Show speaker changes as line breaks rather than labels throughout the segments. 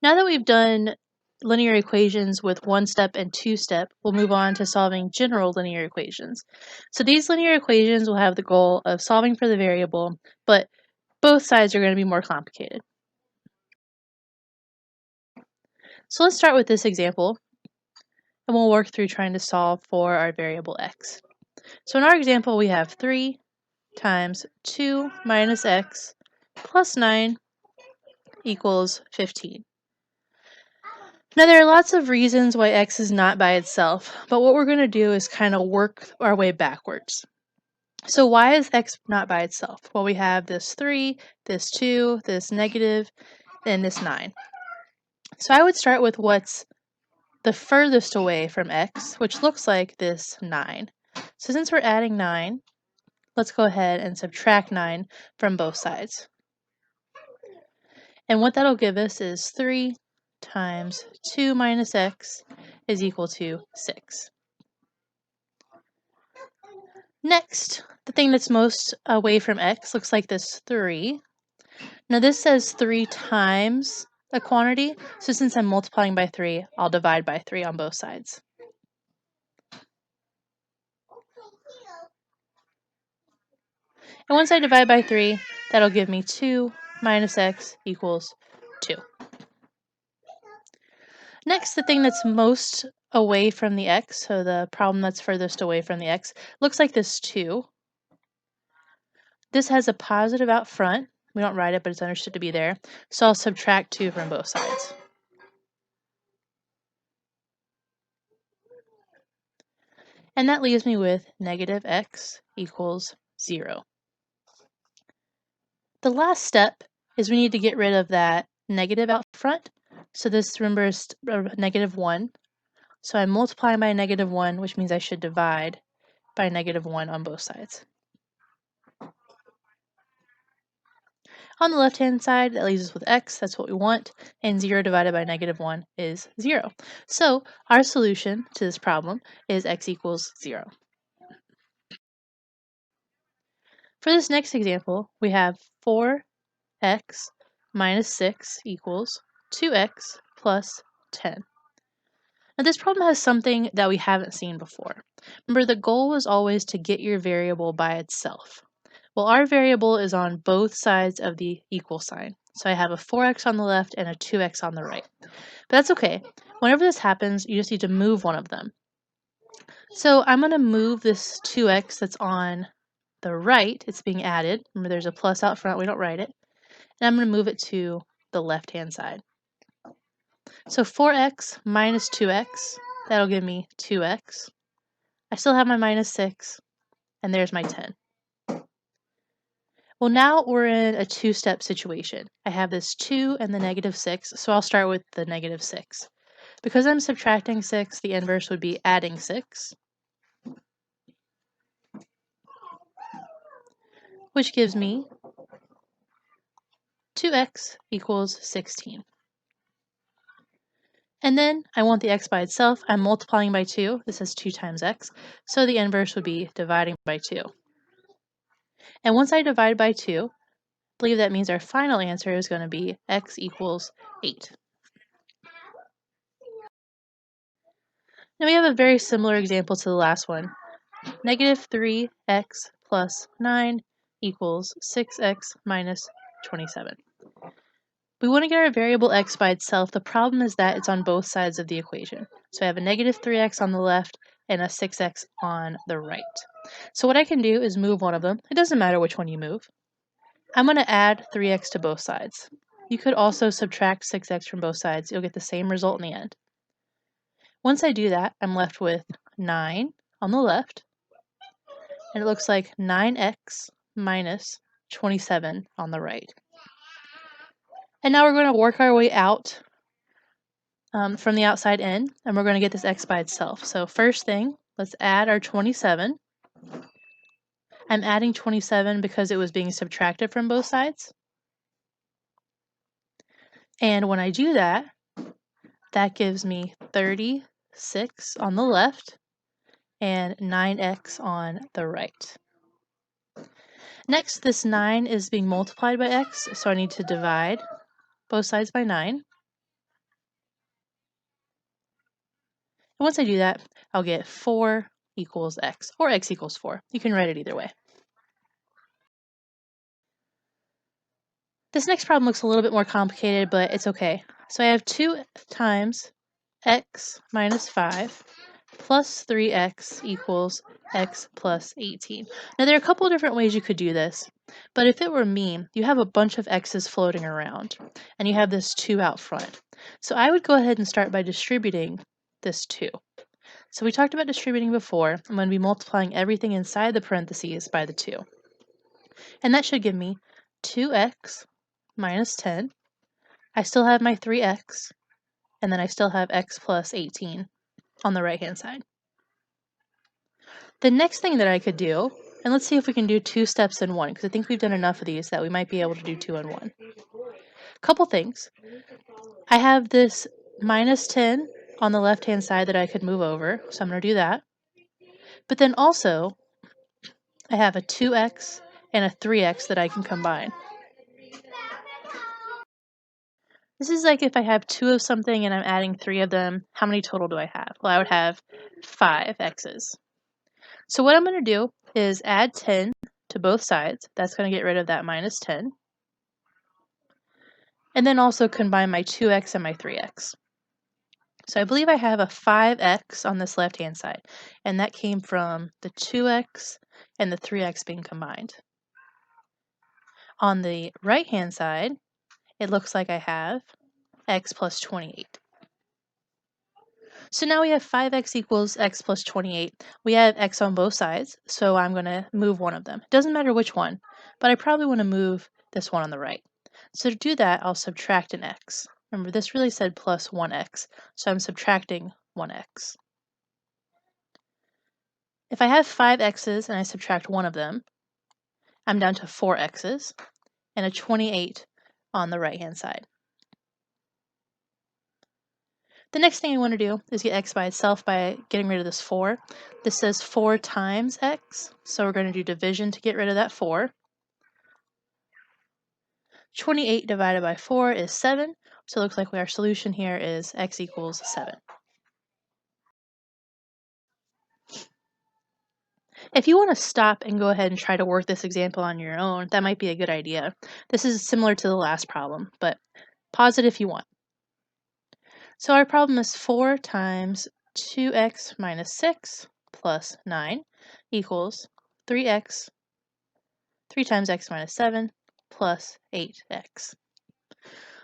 Now that we've done linear equations with one step and two step, we'll move on to solving general linear equations. So these linear equations will have the goal of solving for the variable, but both sides are going to be more complicated. So let's start with this example, and we'll work through trying to solve for our variable x. So in our example, we have 3 times 2 minus x plus 9 equals 15. Now there are lots of reasons why x is not by itself, but what we're going to do is kind of work our way backwards. So why is x not by itself? Well, we have this 3, this 2, this negative, and this 9. So I would start with what's the furthest away from x, which looks like this 9. So since we're adding 9, let's go ahead and subtract 9 from both sides. And what that'll give us is 3 times 2 minus x is equal to 6. Next, the thing that's most away from x looks like this 3. Now this says 3 times a quantity, so since I'm multiplying by 3, I'll divide by 3 on both sides. And once I divide by 3, that'll give me 2 minus x equals 2. Next, the thing that's most away from the x, so the problem that's furthest away from the x, looks like this 2. This has a positive out front. We don't write it, but it's understood to be there. So I'll subtract 2 from both sides. And that leaves me with negative x equals 0. The last step is we need to get rid of that negative out front. So this, remember, is negative 1. So I'm multiplying by negative 1, which means I should divide by negative 1 on both sides. On the left-hand side, that leaves us with x, that's what we want, and 0 divided by negative 1 is 0. So our solution to this problem is x equals 0. For this next example, we have 4x minus 6 equals 2x plus 10. Now this problem has something that we haven't seen before. Remember, the goal was always to get your variable by itself. Well, our variable is on both sides of the equal sign. So I have a 4x on the left and a 2x on the right. But that's okay. Whenever this happens, you just need to move one of them. So I'm going to move this 2x that's on the right. It's being added. Remember, there's a plus out front. We don't write it. And I'm going to move it to the left-hand side. So 4x minus 2x, that'll give me 2x. I still have my minus 6, and there's my 10. Well, now we're in a two-step situation. I have this 2 and the negative 6, so I'll start with the negative 6. Because I'm subtracting 6, the inverse would be adding 6, which gives me 2x equals 16. And then I want the x by itself. I'm multiplying by 2. This is 2 times x, so the inverse would be dividing by 2. And once I divide by 2, I believe that means our final answer is going to be x equals 8. Now we have a very similar example to the last one. Negative 3x plus 9 equals 6x minus 27. We want to get our variable x by itself. The problem is that it's on both sides of the equation. So I have a negative 3x on the left and a 6x on the right. So what I can do is move one of them. It doesn't matter which one you move. I'm going to add 3x to both sides. You could also subtract 6x from both sides. You'll get the same result in the end. Once I do that, I'm left with 9 on the left, and it looks like 9x minus 27 on the right. And now we're going to work our way out from the outside in, and we're going to get this x by itself. So first thing, let's add our 27. I'm adding 27 because it was being subtracted from both sides. And when I do that, that gives me 36 on the left and 9x on the right. Next, this 9 is being multiplied by x, so I need to divide both sides by 9. once I do that, I'll get 4 equals x, or x equals 4. You can write it either way. This next problem looks a little bit more complicated, but it's okay. So I have 2 times x minus 5 plus 3x equals x plus 18. Now there are a couple of different ways you could do this, but if it were me, you have a bunch of x's floating around, and you have this 2 out front. So I would go ahead and start by distributing this 2. So we talked about distributing before. I'm going to be multiplying everything inside the parentheses by the 2. And that should give me 2x minus 10. I still have my 3x, and then I still have x plus 18 on the right-hand side. The next thing that I could do, and let's see if we can do 2 steps in one, because I think we've done enough of these that we might be able to do 2 in 1. Couple things. I have this minus 10 on the left-hand side that I could move over, so I'm going to do that. But then also, I have a 2x and a 3x that I can combine. This is like if I have 2 of something and I'm adding 3 of them, how many total do I have? Well, I would have 5 x's. So what I'm going to do is add 10 to both sides. That's going to get rid of that minus 10. And then also combine my 2x and my 3x. So I believe I have a 5x on this left-hand side, and that came from the 2x and the 3x being combined. On the right-hand side, it looks like I have x plus 28. So now we have 5x equals x plus 28. We have x on both sides, so I'm going to move one of them. It doesn't matter which one, but I probably want to move this one on the right. So to do that, I'll subtract an x. Remember, this really said plus 1x, so I'm subtracting 1x. If I have 5 x's and I subtract one of them, I'm down to 4 x's and a 28 on the right-hand side. The next thing I want to do is get x by itself by getting rid of this 4. This says 4 times x, so we're going to do division to get rid of that 4. 28 divided by 4 is 7, so it looks like our solution here is x equals 7. If you want to stop and go ahead and try to work this example on your own, that might be a good idea. This is similar to the last problem, but pause it if you want. So our problem is 4 times 2x minus 6 plus 9 equals 3 times x minus 7 plus 8x.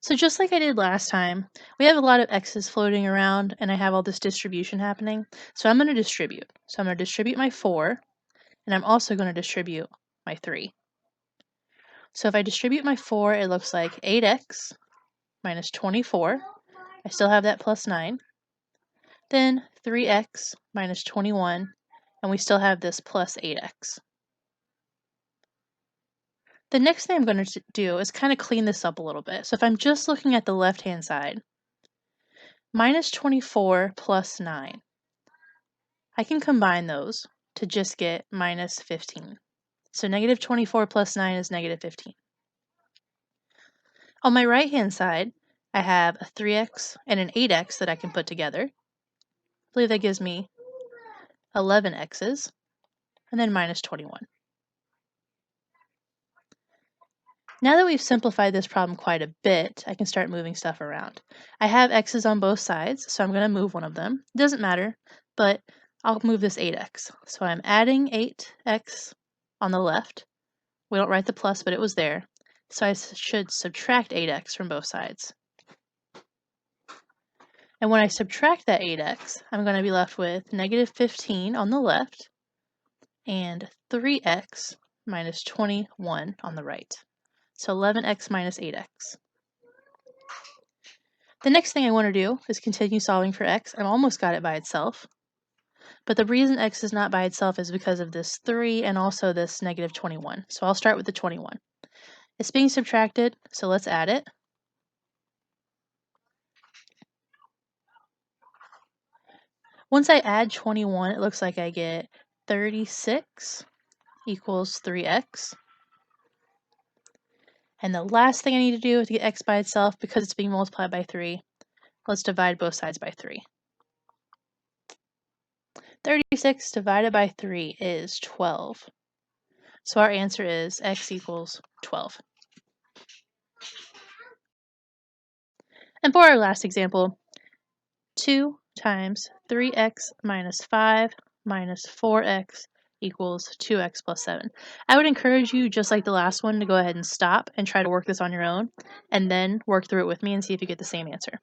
So just like I did last time, we have a lot of x's floating around and I have all this distribution happening. So I'm going to distribute. So I'm going to distribute my 4, and I'm also going to distribute my 3. So if I distribute my 4, it looks like 8x minus 24. I still have that plus 9. Then 3x minus 21, and we still have this plus 8x. The next thing I'm going to do is kind of clean this up a little bit. So if I'm just looking at the left-hand side, minus 24 plus 9, I can combine those to just get minus 15. So negative 24 plus 9 is negative 15. On my right-hand side, I have a 3x and an 8x that I can put together. I believe that gives me 11 x's, and then minus 21. Now that we've simplified this problem quite a bit, I can start moving stuff around. I have x's on both sides, so I'm going to move one of them. It doesn't matter, but I'll move this 8x. So I'm adding 8x on the left. We don't write the plus, but it was there. So I should subtract 8x from both sides. And when I subtract that 8x, I'm going to be left with negative 15 on the left and 3x minus 21 on the right. So 11x minus 8x. The next thing I want to do is continue solving for x. I've almost got it by itself. But the reason x is not by itself is because of this 3 and also this negative 21. So I'll start with the 21. It's being subtracted, so let's add it. Once I add 21, it looks like I get 36 equals 3x. And the last thing I need to do is to get x by itself, because it's being multiplied by 3, let's divide both sides by 3. 36 divided by 3 is 12. So our answer is x equals 12. And for our last example, 2 times 3x minus 5 minus 4x equals 2x plus 7. I would encourage you, just like the last one, to go ahead and stop and try to work this on your own, and then work through it with me and see if you get the same answer.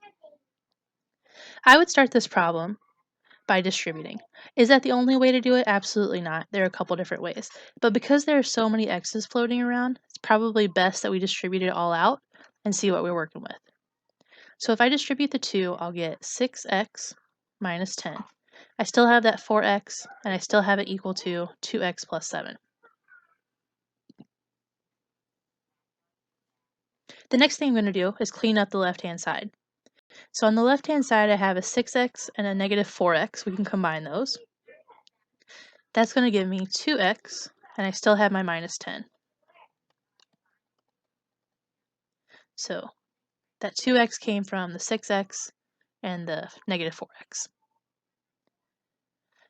I would start this problem by distributing. Is that the only way to do it? Absolutely not. There are a couple different ways. But because there are so many x's floating around, it's probably best that we distribute it all out and see what we're working with. So if I distribute the 2, I'll get 6x minus 10. I still have that 4x, and I still have it equal to 2x plus 7. The next thing I'm going to do is clean up the left-hand side. So on the left-hand side, I have a 6x and a negative 4x. We can combine those. That's going to give me 2x, and I still have my minus 10. So that 2x came from the 6x and the negative 4x.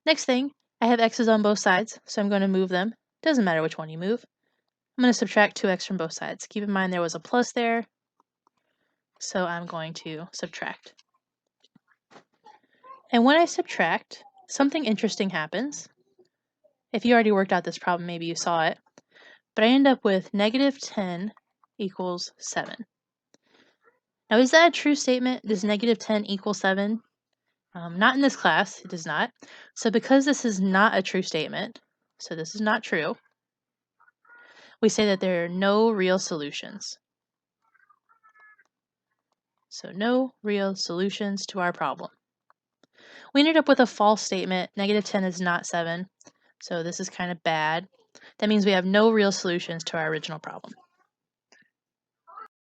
Next thing, I have x's on both sides, so I'm going to move them. Doesn't matter which one you move. I'm going to subtract 2x from both sides. Keep in mind there was a plus there, so I'm going to subtract. And when I subtract, something interesting happens. If you already worked out this problem, maybe you saw it. But I end up with negative 10 equals 7. Now, is that a true statement? Does negative 10 equal 7? Not in this class, it does not. So because this is not a true statement, so this is not true, we say that there are no real solutions. So no real solutions to our problem. We ended up with a false statement. Negative 10 is not 7, so this is kind of bad. That means we have no real solutions to our original problem.